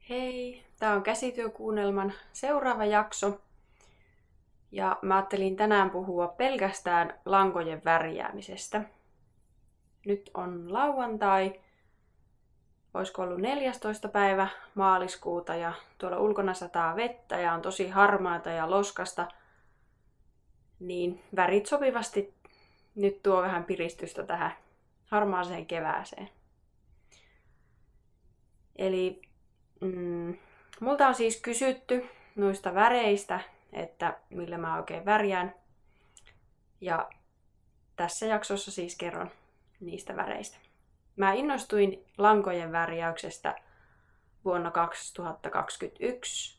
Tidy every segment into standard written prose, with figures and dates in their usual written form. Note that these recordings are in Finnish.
Hei, tää on Käsityökuunnelman seuraava jakso. Ja mä ajattelin tänään puhua pelkästään lankojen värjäämisestä. Nyt on lauantai, olisiko ollut 14. päivä maaliskuuta ja tuolla ulkona sataa vettä ja on tosi harmaata ja loskasta. Niin värit sopivasti nyt tuo vähän piristystä tähän harmaaseen kevääseen. Eli multa on siis kysytty noista väreistä, että millä mä oikein värjään. Ja tässä jaksossa siis kerron niistä väreistä. Mä innostuin lankojen värjäyksestä vuonna 2021.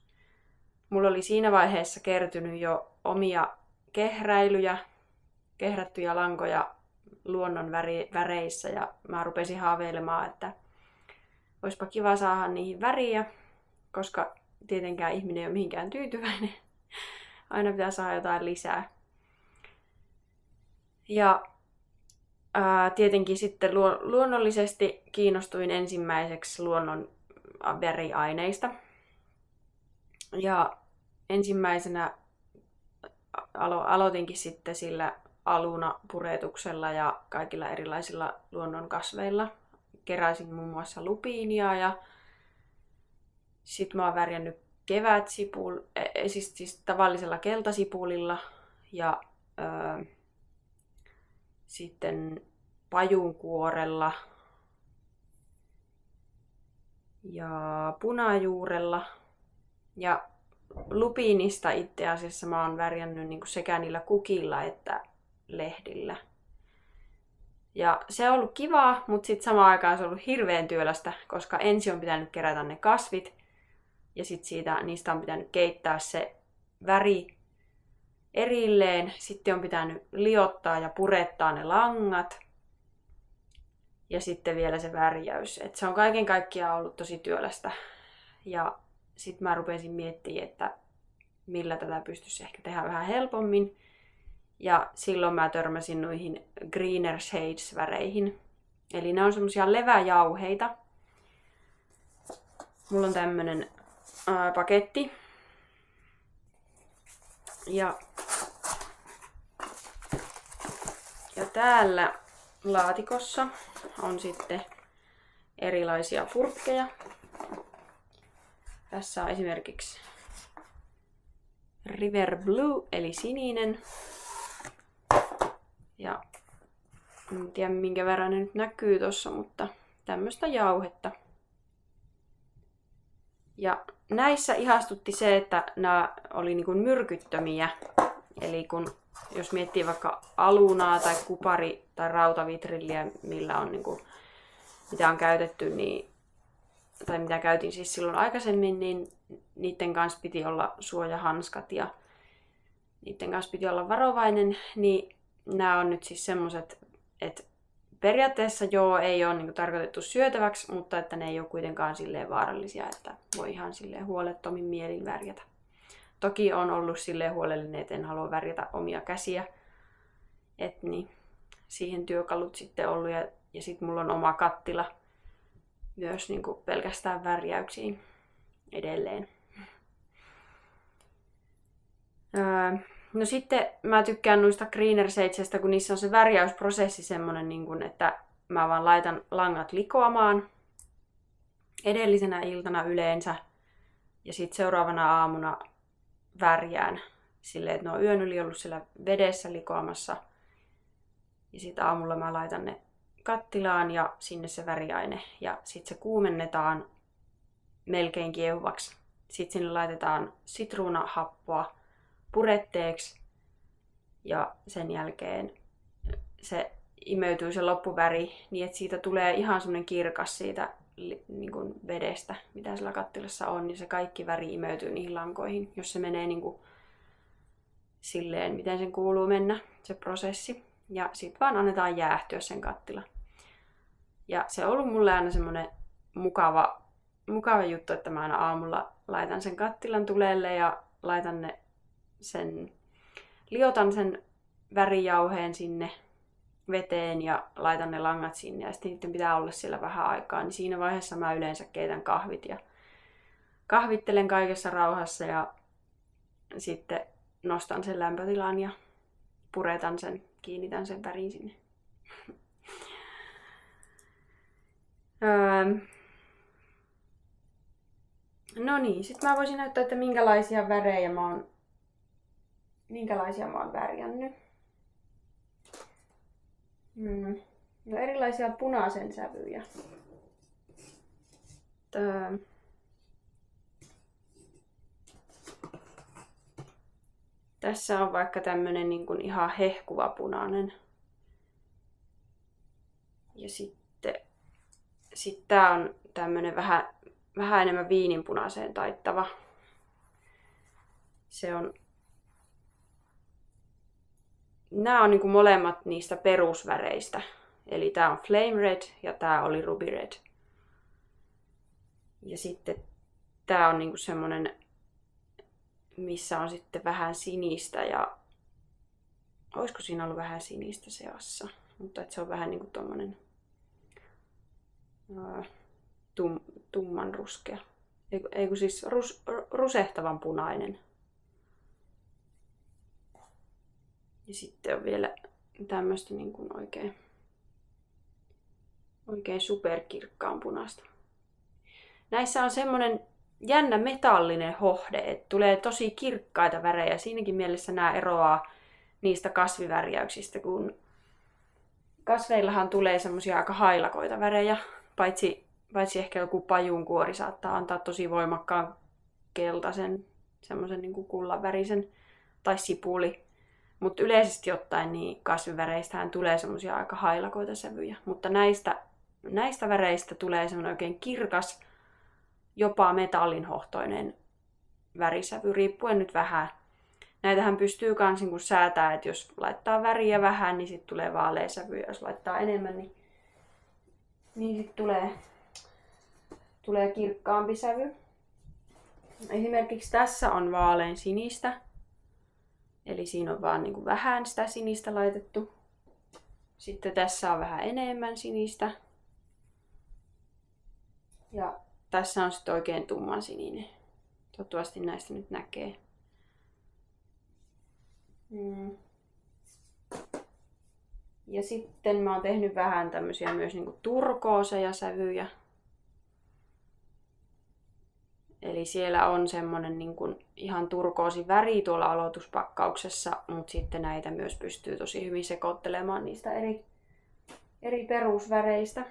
Mulla oli siinä vaiheessa kertynyt jo omia kehrättyjä lankoja luonnon väreissä ja mä rupesin haaveilemaan, että olisipa kiva saada niihin väriä, koska tietenkään ihminen ei ole mihinkään tyytyväinen. Aina pitää saada jotain lisää. Ja tietenkin sitten luonnollisesti kiinnostuin ensimmäiseksi luonnon väriaineista. Ja ensimmäisenä aloitinkin sitten sillä alunapuretuksella ja kaikilla erilaisilla luonnonkasveilla. Keräsin muun muassa lupiinia ja sit mä oon värjännyt siis tavallisella keltasipulilla ja sitten pajunkuorella ja punajuurella. Ja lupiinista itse asiassa mä oon värjännyt niinku sekä niillä kukilla että lehdillä. Ja se on ollut kivaa, mutta sitten samaan aikaan se on ollut hirveän työlästä, koska ensin on pitänyt kerätä ne kasvit ja sitten niistä on pitänyt keittää se väri erilleen. Sitten on pitänyt liottaa ja purettaa ne langat ja sitten vielä se värjäys. Et se on kaiken kaikkiaan ollut tosi työlästä. Ja sitten mä rupesin miettimään, että millä tätä pystyisi ehkä tehdä vähän helpommin. Ja silloin mä törmäsin noihin Greener Shades-väreihin. Eli ne on semmosia leväjauheita. Mulla on tämmönen paketti. Ja täällä laatikossa on sitten erilaisia purkkeja. Tässä on esimerkiksi River Blue eli sininen. Ja en tiedä minkä verran ne nyt näkyy tossa, mutta tämmöistä jauhetta. Ja näissä ihastutti se, että nämä oli niinku myrkyttömiä. Eli jos miettii vaikka alunaa tai kupari- tai rautavitrilliä, mitä on käytetty, tai mitä käytin siis silloin aikaisemmin, niin niiden kanssa piti olla suojahanskat ja niiden kanssa piti olla varovainen, niin nämä on nyt siis semmoset, että periaatteessa ei ole niinku tarkoitettu syötäväksi, mutta että ne ei ole kuitenkaan silleen vaarallisia, että voi ihan silleen huolettomin mielin värjätä. Toki on ollut silleen huolellinen, että en halua värjätä omia käsiä, että niin, siihen työkalut sitten ollut ja sitten mulla on oma kattila myös niinku pelkästään värjäyksiin edelleen. No sitten mä tykkään noista Greener Shadesista, kun niissä on se värjäysprosessi semmonen, että mä vaan laitan langat likoamaan edellisenä iltana yleensä ja sitten seuraavana aamuna värjään silleen, että ne on yön yli ollut siellä vedessä likoamassa ja sitten aamulla mä laitan ne kattilaan ja sinne se väriaine ja sitten se kuumennetaan melkein kiehuvaksi. Sitten sinne laitetaan sitruunahappoa puretteeksi ja sen jälkeen se imeytyy se loppuväri niin, että siitä tulee ihan semmoinen kirkas siitä niin kuin vedestä, mitä sillä kattilassa on, ja se kaikki väri imeytyy niihin lankoihin, jos se menee niin kuin silleen, miten sen kuuluu mennä, se prosessi. Ja sit vaan annetaan jäähtyä sen kattila. Ja se on ollut mulle aina semmoinen mukava juttu, että mä aina aamulla laitan sen kattilan tuleelle ja liotan sen värijauheen sinne veteen ja laitan ne langat sinne ja sitten niiden pitää olla siellä vähän aikaa, niin siinä vaiheessa mä yleensä keitän kahvit ja kahvittelen kaikessa rauhassa ja sitten nostan sen lämpötilan ja puretan sen, kiinnitän sen värin sinne. No niin, sitten mä voisin näyttää, että minkälaisia värejä mä oon värjännyt. No erilaisia punaisen sävyjä. Tässä on vaikka tämmönen niin kuin ihan hehkuva punainen. Ja sitten tää on tämmönen vähän enemmän viininpunaiseen taittava. Nämä on niin kuin molemmat niistä perusväreistä. Eli tää on Flame Red ja tää oli Ruby Red. Ja sitten tää on niin kuin semmonen, missä on sitten vähän sinistä ja olisiko siinä ollut vähän sinistä seassa, mutta että se on vähän niin kuin tommonen tumman ruskea. Eiku siis rusehtavan punainen. Ja sitten on vielä tämmöstä niin kuin oikein superkirkkaan punaista. Näissä on semmonen jännä metallinen hohde, että tulee tosi kirkkaita värejä. Siinäkin mielessä nämä eroaa niistä kasvivärjäyksistä, kun kasveillahan tulee semmosia aika hailakoita värejä, paitsi ehkä joku pajunkuori saattaa antaa tosi voimakkaan keltaisen, semmoisen niin kuin kullanvärisen, tai sipuli. Mutta yleisesti ottaen niin kasvivärreistähän tulee semmosia aika hailakoita sävyjä. Mutta näistä väreistä tulee semmoinen oikein kirkas, jopa metallinhohtoinen värisävy, riippuen nyt vähän. Näitähän pystyy kans niin säätämään, että jos laittaa väriä vähän, niin sitten tulee vaalea sävy. Ja jos laittaa enemmän, niin sitten tulee kirkkaampi sävy. Esimerkiksi tässä on vaalean sinistä. Eli siinä on vaan niin kuin vähän sitä sinistä laitettu. Sitten tässä on vähän enemmän sinistä. Ja tässä on sitten oikein tumman sininen. Toivottavasti näistä nyt näkee. Ja sitten mä oon tehnyt vähän tämmösiä myös niinku turkooseja sävyjä. Eli siellä on semmonen niinku ihan turkoosi väri tuolla aloituspakkauksessa, mutta sitten näitä myös pystyy tosi hyvin sekoittelemaan niistä eri perusväreistä.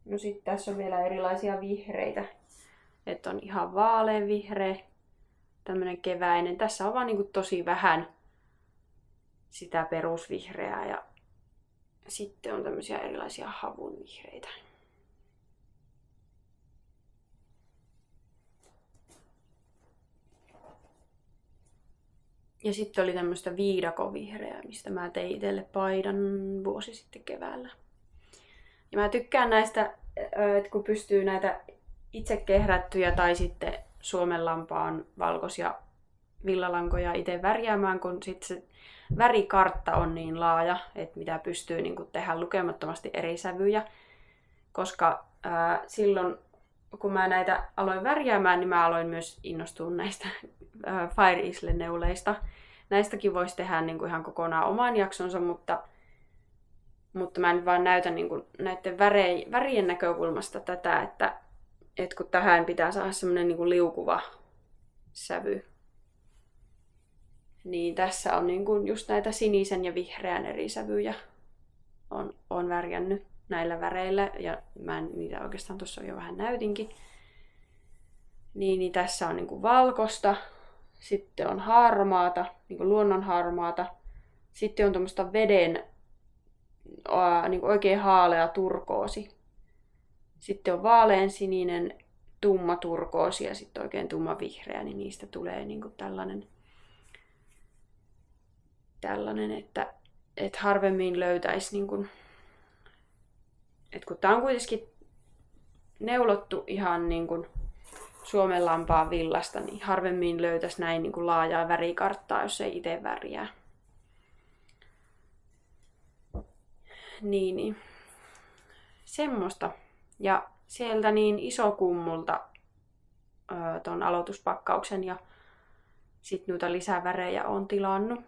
No sitten tässä on vielä erilaisia vihreitä. Että on ihan vaalean vihreä, tämmönen keväinen. Tässä on vaan niinku tosi vähän sitä perusvihreää ja sitten on tämmöisiä erilaisia havun vihreitä. Ja sitten oli tämmöistä viidakovihreää, mistä mä tein itselle paidan vuosi sitten keväällä. Ja mä tykkään näistä, että kun pystyy näitä itse kehrättyjä tai sitten suomenlampaan valkoisia villalankoja itse värjäämään, kun sitten se värikartta on niin laaja, että mitä pystyy niin tehdä lukemattomasti eri sävyjä. Koska silloin, kun mä näitä aloin värjäämään, niin mä aloin myös innostua näistä Fire Isle-neuleista. Näistäkin voisi tehdä niin kuin ihan kokonaan oman jaksonsa, mutta mä nyt vaan näytän niin kuin näiden värien näkökulmasta tätä, että kun tähän pitää saada semmoinen niin kuin liukuva sävy, niin tässä on niin kuin just näitä sinisen ja vihreän eri sävyjä on värjännyt näillä väreillä, ja mä niitä oikeastaan tuossa jo vähän näytinkin. Niin tässä on niin kuin valkosta, sitten on harmaata, niin kuin luonnonharmaata, sitten on tuommoista veden niin kuin oikein haalea turkoosi. Sitten on vaaleansininen, tumma turkoosi ja sitten oikein tumma vihreä, niin niistä tulee niin kuin tällainen, että harvemmin löytäisi, niin kuin, että kun tää on kuitenkin neulottu ihan niin kuin suomenlampaan villasta, niin harvemmin löytäisi näin niin kuin laajaa värikarttaa, jos ei itse värjää. Niin. Semmoista. Ja sieltä niin Isokummulta ton aloituspakkauksen ja sit noita lisävärejä on tilannut.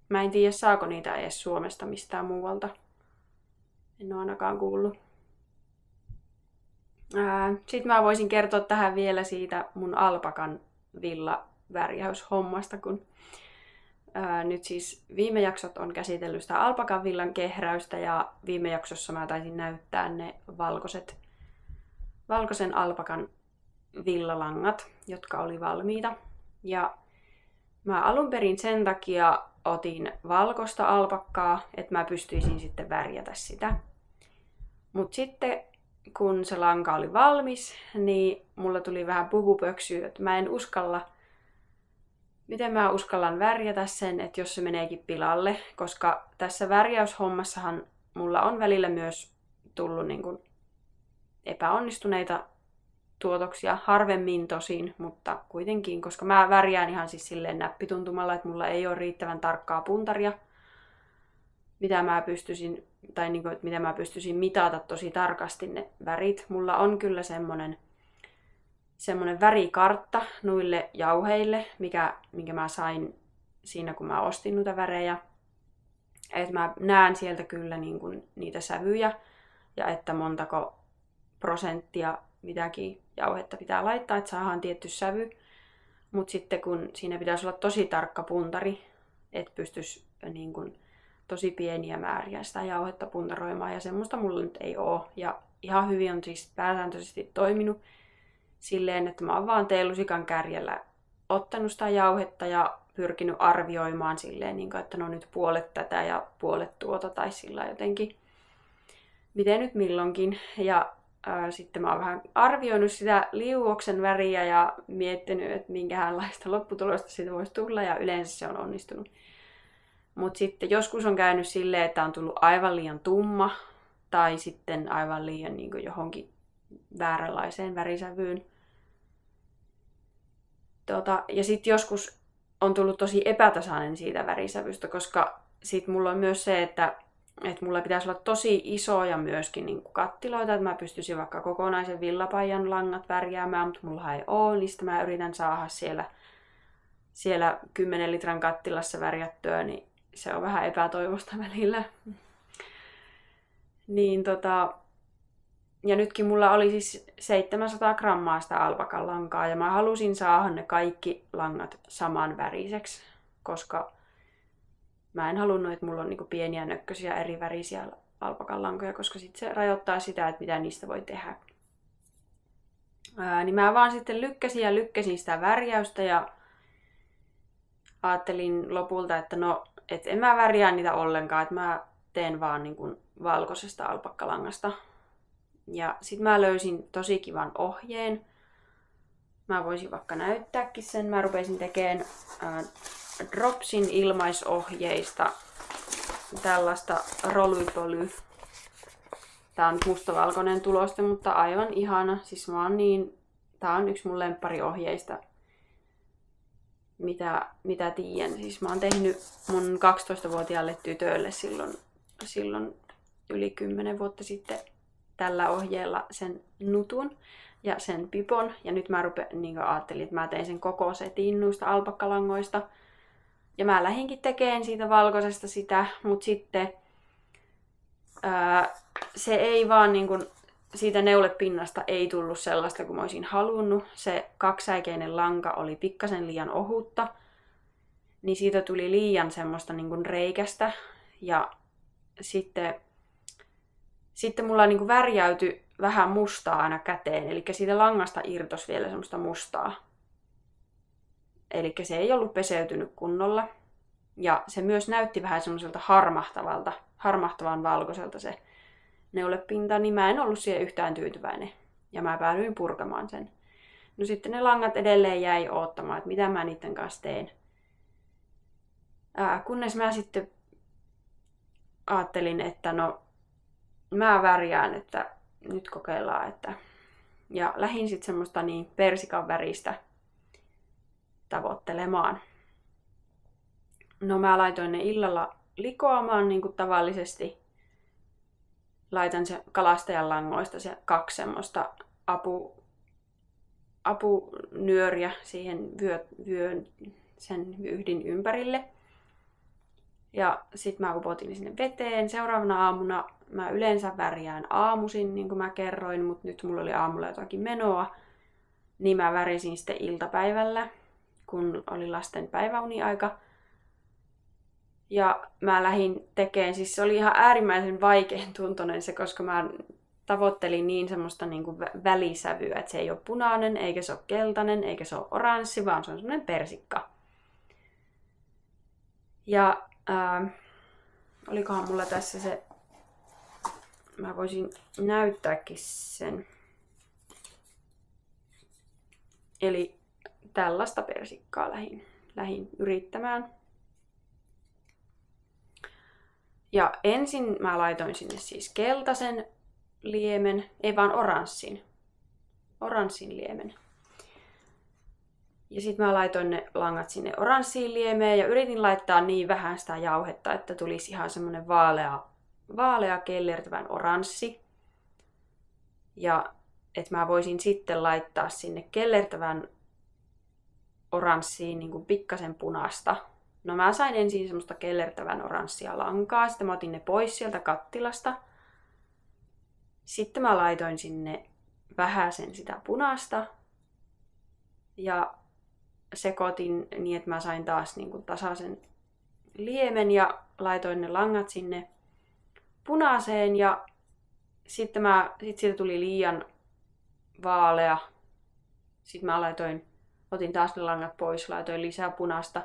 Mä en tiedä, saako niitä edes Suomesta mistään muualta. En ole ainakaan kuullut. Sitten mä voisin kertoa tähän vielä siitä mun alpakan villavärjäyshommasta, kun nyt siis viime jaksot on käsitellyt sitä alpakan villan kehräystä ja viime jaksossa mä taisin näyttää ne valkoisen alpakan villalangat, jotka oli valmiita. Ja mä alun perin sen takia otin valkoista alpakkaa, että mä pystyisin sitten värjätä sitä. Mut sitten kun se lanka oli valmis, niin mulla tuli vähän pupupöksyä, että mä en uskalla, miten mä uskallan värjätä sen, että jos se meneekin pilalle, koska tässä värjäyshommassahan mulla on välillä myös tullut niin kuin epäonnistuneita tuotoksia, harvemmin tosin, mutta kuitenkin, koska mä värjään ihan siis silleen näppituntumalla, että mulla ei ole riittävän tarkkaa puntaria, mitä mä pystyisin, tai niin kuin, että mitä mä pystyisin mitata tosi tarkasti ne värit. Mulla on kyllä semmonen värikartta noille jauheille, minkä mä sain siinä, kun mä ostin noita värejä. Että mä näen sieltä kyllä niin kuin niitä sävyjä ja että montako prosenttia mitäkin jauhetta pitää laittaa, että saadaan tietty sävy. Mutta sitten kun siinä pitäisi olla tosi tarkka puntari, että pystyisi niin kuin tosi pieniä määriä sitä jauhetta puntaroimaan ja semmoista mulla nyt ei oo. Ja ihan hyvin on siis pääsääntöisesti toiminut silleen, että mä oon vaan teelusikan kärjellä ottanut sitä jauhetta ja pyrkinyt arvioimaan silleen, että no nyt puolet tätä ja puolet tuota tai sillä jotenkin, miten nyt milloinkin. Ja sitten mä oon vähän arvioinut sitä liuoksen väriä ja miettinyt, että minkälaista lopputulosta siitä voisi tulla ja yleensä se on onnistunut. Mutta sitten joskus on käynyt silleen, että on tullut aivan liian tumma tai sitten aivan liian niin kuin johonkin vääränlaiseen värisävyyn. Ja sitten joskus on tullut tosi epätasainen siitä värisävystä, koska sitten mulla on myös se, että mulla pitäisi olla tosi isoja myöskin niin kuin kattiloita, että mä pystyisin vaikka kokonaisen villapaijan langat värjäämään, mutta mulla ei ole, niin sitten mä yritän saada siellä 10 litran kattilassa värjättyä, niin se on vähän epätoivosta välillä. Niin ja nytkin mulla oli siis 700 grammaa sitä alpakan lankaa ja mä halusin saada ne kaikki langat saman väriseksi, koska mä en halunnut, että mulla on niinku pieniä nökkösiä eri värisiä alpakan lankoja, koska sit se rajoittaa sitä, että mitä niistä voi tehdä. Niin mä vaan sitten lykkäsin sitä värjäystä ja ajattelin lopulta, että et en mä värjää niitä ollenkaan, että mä teen vaan niinku valkoisesta alpakkalangasta. Ja sit mä löysin tosi kivan ohjeen. Mä voisin vaikka näyttääkin sen. Mä rupesin tekemään Dropsin ilmaisohjeista tällaista Rolypoly. Tää on mustavalkoinen tuloste, mutta aivan ihana. Siis tää on yksi mun lemppariohjeista, mitä tiedän. Siis mä oon tehnyt mun 12-vuotiaalle tytölle silloin yli 10 vuotta sitten tällä ohjeella sen nutun ja sen pipon. Ja nyt mä ajattelin, että mä tein sen koko setin noista alpakkalangoista. Ja mä lähdinkin tekemään siitä valkoisesta sitä, mutta sitten se ei vaan siitä neulepinnasta ei tullut sellaista kuin mä olisin halunnut. Se kaksisäikeinen lanka oli pikkasen liian ohutta, niin siitä tuli liian semmoista reikästä. Ja sitten mulla värjäytyi vähän mustaa aina käteen, eli siitä langasta irtosi vielä semmoista mustaa. Eli se ei ollut peseytynyt kunnolla. Ja se myös näytti vähän semmoiselta harmahtavan valkoiselta se neulepinta, niin mä en ollut siihen yhtään tyytyväinen. Ja mä päädyin purkamaan sen. No sitten ne langat edelleen jäi oottamaan, että mitä mä niiden kanssa teen. Kunnes mä sitten ajattelin, että mä värjään, että nyt kokeillaan. Ja lähdin sitten semmoista persikan väristä tavoittelemaan. No mä laitoin ne illalla likoamaan niin kuin tavallisesti. laitan se kalastajan langoista se 2 semmoista apunyöriä siihen vyön sen yhdin ympärille. Ja sit mä upotin sinne veteen. Seuraavana aamuna mä yleensä värjään aamuisin, niin kuin mä kerroin, mutta nyt mulla oli aamulla jotakin menoa. Niin mä värisin sitten iltapäivällä, kun oli lasten päiväuniaika. Ja mä lähdin tekemään, siis se oli ihan äärimmäisen vaikean tuntoinen se, koska mä tavoittelin niin semmoista niin kuin välisävyä, että se ei ole punainen, eikä se ole keltainen, eikä se ole oranssi, vaan se on semmoinen persikka. Ja olikohan mulla tässä se, mä voisin näyttääkin sen. Eli tällaista persikkaa lähdin yrittämään. Ja ensin mä laitoin sinne siis keltaisen liemen, ei vaan oranssin liemen. Ja sitten mä laitoin ne langat sinne oranssiin liemeen ja yritin laittaa niin vähän sitä jauhetta, että tulisi ihan semmonen vaalea kellertävän oranssi. Ja että mä voisin sitten laittaa sinne kellertävän oranssiin niin kuin pikkasen punaista. No mä sain ensin semmoista kellertävän oranssia lankaa, sitten mä otin ne pois sieltä kattilasta. Sitten mä laitoin sinne vähäsen sitä punaista ja sekoitin niin, että mä sain taas niin kuin tasaisen liemen ja laitoin ne langat sinne punaiseen ja sitten siitä tuli liian vaalea. Sitten mä otin taas ne langat pois, laitoin lisää punaista.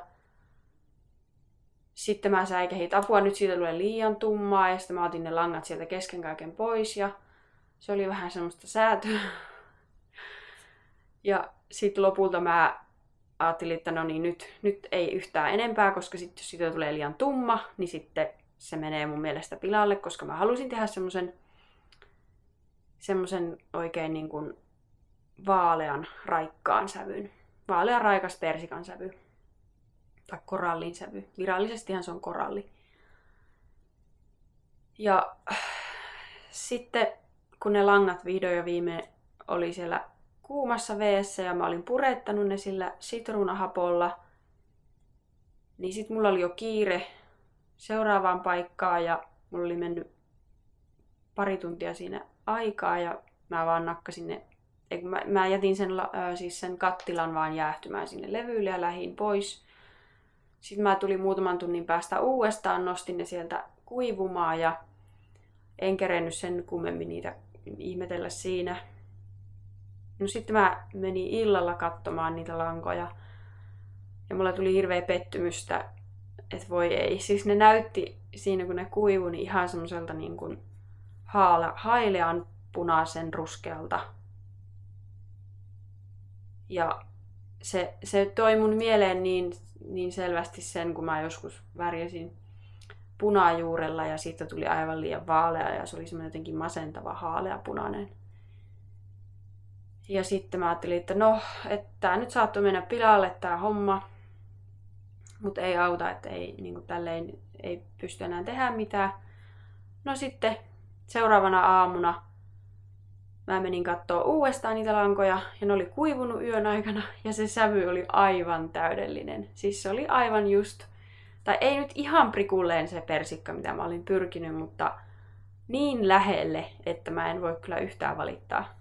Sitten mä säikähin, että apua, nyt siitä tulee liian tummaa ja sitten mä otin ne langat sieltä kesken kaiken pois ja se oli vähän semmoista säätöä. Ja sitten lopulta mä ajattelin, että no niin, nyt ei yhtään enempää, koska sitten jos siitä tulee liian tumma, niin sitten se menee mun mielestä pilalle, koska mä halusin tehdä semmoisen oikein niin kuin vaalean raikkaan sävyn. Vaalean raikas persikan sävy. Tai korallin sävy. Virallisestihan se on koralli. Ja sitten kun ne langat vihdoin ja viimein oli siellä kuumassa veessä ja mä olin purettanut ne sillä sitruunahapolla, niin sit mulla oli jo kiire seuraavaan paikkaan ja mulla oli mennyt pari tuntia siinä aikaa ja mä vaan nakkasin ne, mä jätin sen kattilan vaan jäähtymään sinne levyille ja lähdin pois. Sitten mä tulin muutaman tunnin päästä uudestaan, nostin ne sieltä kuivumaan ja en kerennyt sen kummemmin niitä ihmetellä siinä. No sitten mä menin illalla katsomaan niitä lankoja ja mulla tuli hirveä pettymystä, että voi ei. Siis ne näytti siinä kun ne kuivui niin ihan semmoiselta niin kuin hailean punaisen ruskealta. Ja se toi mun mieleen niin selvästi sen, kun mä joskus värjäsin punajuurella ja siitä tuli aivan liian vaalea ja se oli semmoinen jotenkin masentava haaleapunainen. Ja sitten mä ajattelin, että no, että tää nyt saattoi mennä pilalle tää homma, mutta ei auta, että ei, niin kuin tälleen ei pysty enää tehdä mitään. No sitten seuraavana aamuna mä menin kattoo uudestaan niitä lankoja ja ne oli kuivunut yön aikana ja se sävy oli aivan täydellinen. Siis se oli aivan just, tai ei nyt ihan prikulleen se persikka, mitä mä olin pyrkinyt, mutta niin lähelle, että mä en voi kyllä yhtään valittaa.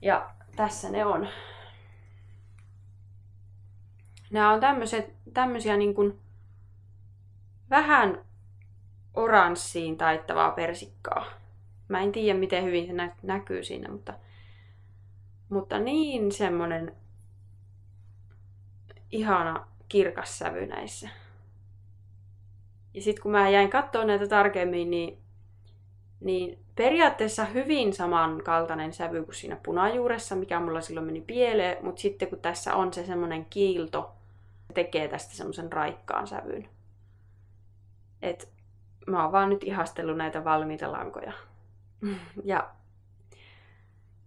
Ja tässä ne on. Nämä on tämmösiä niin kuin vähän oranssiin taittavaa persikkaa. Mä en tiedä, miten hyvin se näkyy siinä, mutta niin semmonen ihana kirkas sävy näissä. Ja sit kun mä jäin kattoo näitä tarkemmin, niin periaatteessa hyvin samankaltainen sävy kuin siinä punajuuressa, mikä mulla silloin meni pieleen, mutta sitten kun tässä on se semmonen kiilto, se tekee tästä semmosen raikkaan sävyn. Et mä oon vaan nyt ihastellut näitä valmiita lankoja. Ja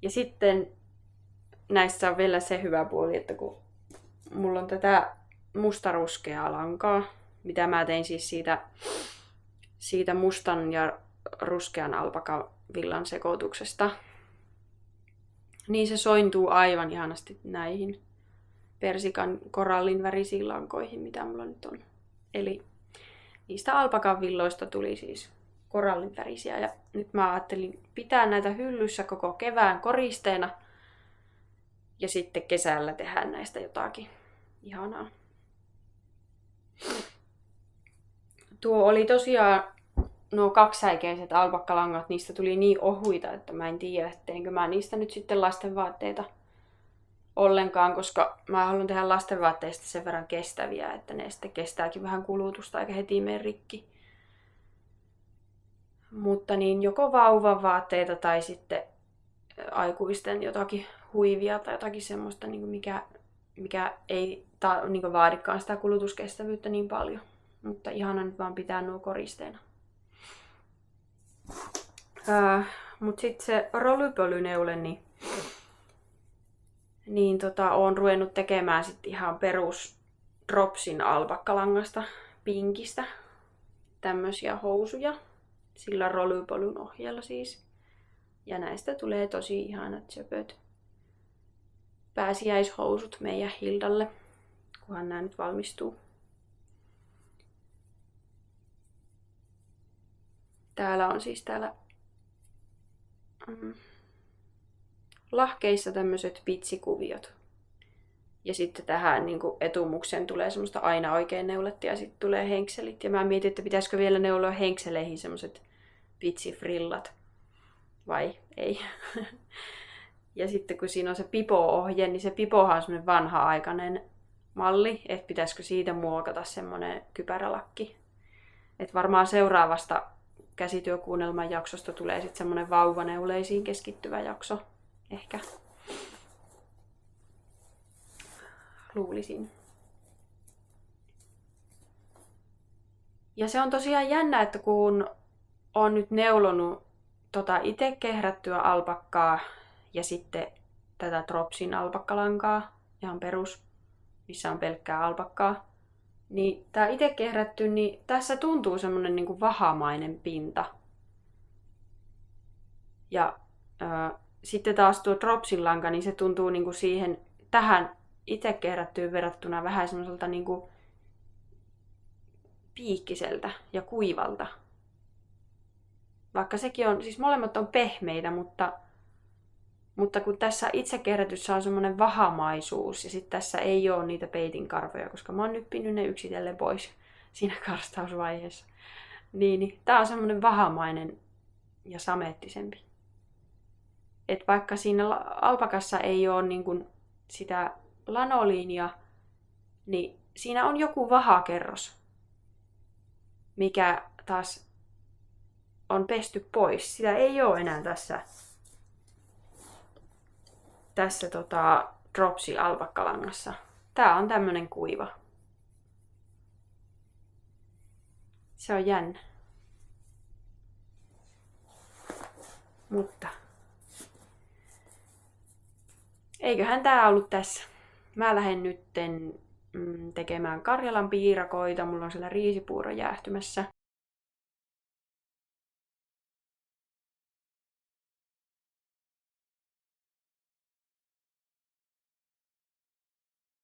sitten näissä on vielä se hyvä puoli, että kun mulla on tätä mustaruskeaa lankaa, mitä mä tein siis siitä mustan ja ruskean alpakavillan sekoituksesta. Niin se sointuu aivan ihanasti näihin persikan korallin värisiin lankoihin, mitä mulla nyt on. Eli niistä alpakavilloista tuli siis korallin värisiä. Ja nyt mä ajattelin pitää näitä hyllyssä koko kevään koristeena. Ja sitten kesällä tehdään näistä jotakin ihanaa. Tuo oli tosiaan nuo kaksisäikeiset alpakkalangat, niistä tuli niin ohuita, että mä en tiedä, etteinkö mä niistä nyt sitten lastenvaatteita ollenkaan, koska mä haluan tehdä lastenvaatteista sen verran kestäviä, että ne sitten kestääkin vähän kulutusta eikä heti mene rikki. Mutta niin joko vauvan vaatteita tai sitten aikuisten jotakin huivia tai jotakin semmoista, mikä ei vaadikaan sitä kulutuskestävyyttä niin paljon. Mutta ihana nyt vaan pitää nuo koristeena. Mutta sitten se rolypolyneule, niin oon ruvennut tekemään sit ihan perus Dropsin alpakkalangasta, pinkistä, tämmösiä housuja, sillä rolypolyn ohjeella siis. Ja näistä tulee tosi ihanat söpöt pääsiäishousut meidän Hildalle, kunhan nää nyt valmistuu. Täällä on siis lahkeissa tämmöiset pitsikuviot. Ja sitten tähän niin etumukseen tulee semmoista aina oikein neuletta ja sitten tulee henkselit. Ja mä mietin, että pitäisikö vielä neuloa henkseleihin semmoiset pitsifrillat. Vai ei. Ja sitten kun siinä on se pipo-ohje, niin se pipohan on semmoinen vanha-aikainen malli. Että pitäisikö siitä muokata semmoinen kypärälakki. Että varmaan seuraavasta käsityökuunnelman jaksosta tulee sitten semmoinen vauvaneuleisiin keskittyvä jakso. Ehkä. Luulisin. Ja se on tosiaan jännä, että kun on nyt neulonut itse kehrättyä alpakkaa ja sitten tätä Dropsin alpakkalankaa, ihan perus, missä on pelkkää alpakkaa, niin tää itse kehrätty, niin tässä tuntuu semmonen niinku vahamainen pinta. Ja sitten taas tuo Dropsin lanka, niin se tuntuu niinku siihen tähän itse kehrättyyn verrattuna vähän semmoiselta niinku piikkiseltä ja kuivalta. Vaikka sekin on, siis molemmat on pehmeitä, mutta kun tässä itse kehrätyssä on semmoinen vahamaisuus ja sitten tässä ei ole niitä peitinkarvoja, koska mä oon nyppinyt ne yksitellen pois siinä karstausvaiheessa. Niin tää on semmoinen vahamainen ja sameettisempi. Et vaikka siinä alpakassa ei ole niin kuin sitä lanoliinia, niin siinä on joku vahakerros, mikä taas on pesty pois. Sitä ei ole enää tässä Dropsi alpakkalangassa. Tää on tämmönen kuiva. Se on jännä. Mutta eiköhän tää ollut tässä. Mä lähden nytten tekemään Karjalan piirakoita. Mulla on siellä riisipuuro jäähtymässä.